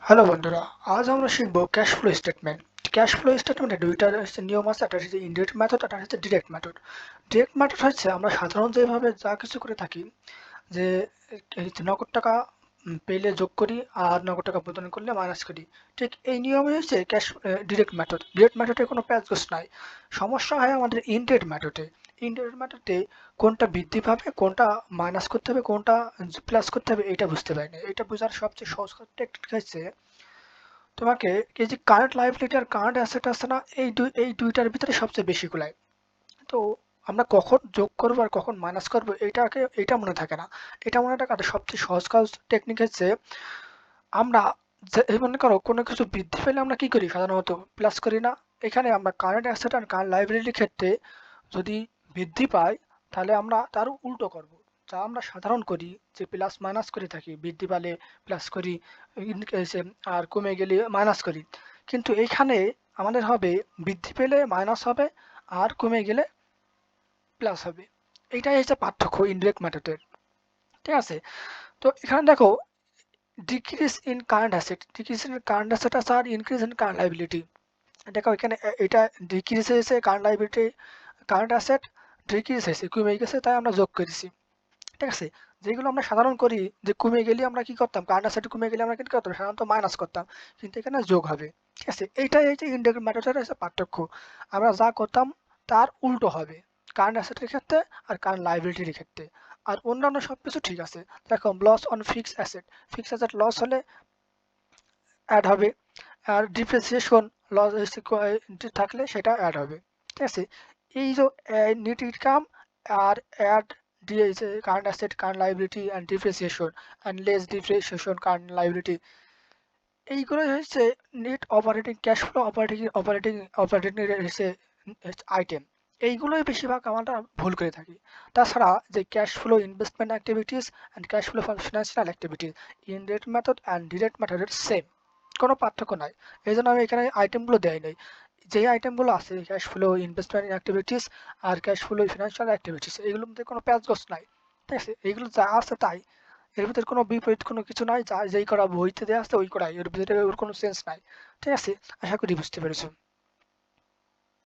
Hello বন্ধুরা, আজ আমরা শিখব cash flow statement. Cash flow স্টেটমেন্টে দুইটা হচ্ছে নিয়ম আছে, একটা হচ্ছে ইনডিরেক্ট মেথড, একটা হচ্ছে ডিরেক্ট মেথড। ডিরেক্ট মেথড হচ্ছে আমরা সাধারণ যেভাবে যা কিছু করে থাকি, যে এই যে নগদ টাকা পেলে যোগ করি আর নগদ টাকা প্রদান করলে মাইনাস করি, ঠিক এই নিয়মে হচ্ছে ক্যাশ ডিরেক্ট মেথড। ডিরেক্ট মেথডে কোনো প্যাচগোছ নাই। সমস্যা হয় আমাদের ইনডিরেক্ট মেথডে। ইনডিরেক্ট মেথডে কোনটা বৃদ্ধি পাবে, কোনটা মাইনাস করতে হবে, কোনটা প্লাস করতে হবে, এটা বুঝতে পারি না। এটা বোঝার সবচেয়ে সহজ টেকনিক হচ্ছে তোমাকে এই যে কারেন্ট লাইবিলিটি আর কারেন্ট অ্যাসেট আছে না, এই দুইটার ভিতরে সবচেয়ে বেশি গুলাই। তো আমরা কখন যোগ করবো আর কখন মাইনাস করবো এটা মনে থাকে না। এটা মনে রাখার সবচেয়ে সহজ কাজ টেকনিক হচ্ছে আমরা এই মনে করো কোনো কিছু বৃদ্ধি পেলে আমরা কি করি, সাধারণত প্লাস করি না। এখানে আমরা কারেন্ট অ্যাসেট আর কারেন্ট লাইবিলিটির ক্ষেত্রে যদি বৃদ্ধি পায় তাহলে আমরা তার উল্টো করব, যা আমরা সাধারণ করি, যে প্লাস মাইনাস করে থাকি। বৃদ্ধি পেলে প্লাস করি, আর কমে গেলে মাইনাস করি। কিন্তু এখানে আমাদের হবে বৃদ্ধি পেলে মাইনাস হবে আর কমে গেলে প্লাস হবে। এইটাই হচ্ছে পার্থক্য ইনডিরেক্ট মেথডের। ঠিক আছে? তো এখানে দেখো, ডিক্রিজ ইন কারেন্ট অ্যাসেট আছে আর ইনক্রিজ ইন কারেন্ট লাইবিলিটি। দেখো এখানে এটা ডিক্রিজ হয়েছে current liability, current asset decrease হয়েছে, কমে গেছে, তাই আমরা যোগ করেছি। ঠিক আছে? যেগুলো আমরা সাধারণ করি, যে কমে গেলে আমরা কি করতাম, কারেন্ট অ্যাসেট কমে গেলে আমরা কি করতাম, সাধারণত মাইনাস করতাম। কিন্তু এখানে যোগ হবে। ঠিক আছে? এইটাই এই যে ইনডিরেক্ট মেথডের হচ্ছে পার্থক্য। আমরা যা করতাম তার উল্টো হবে কারেন্ট অ্যাসেটের ক্ষেত্রে আর কারেন্ট লাইবিলিটির ক্ষেত্রে। আর অন্যান্য সবকিছু ঠিক আছে। দেখো, loss on fixed asset loss হলে অ্যাড হবে, আর ডিপ্রিসিয়েশন লস থাকলে সেটা অ্যাড হবে। ঠিক আছে? এই যে নেট ইনকাম আর অ্যাড দিয়েছে current asset current liability and depreciation and less depreciation current liability, এইগুলো হচ্ছে net operating cash flow operating operating হচ্ছে আইটেম। এইগুলোই বেশিরভাগ আমরা ভুল করে থাকি। তাছাড়া যে cash flow investment activities and cash flow for financial activities, indirect method and direct মেথডের সেম, কোনো পার্থক্য নাই। এই জন্য আমি এখানে আইটেমগুলো দেয় নাই। যেই আইটেমগুলো আছে ক্যাশ ফ্লো ইনভেস্টমেন্ট অ্যাক্টিভিটিস আর ক্যাশ ফ্লো ফিনান্সিয়াল অ্যাক্টিভিটিস, এগুলোর মধ্যে কোনো প্যাচগোছ নাই। ঠিক আছে? এইগুলো যা আছে তাই, এর ভিতরে কোনো বিপরীত কোনো কিছু নাই। যা যেই করা বইতে দেওয়া আছে ওই করাই, এর ভিতরে ওর কোনো সেন্স নাই। ঠিক আছে? আশা করি বুঝতে পেরেছো।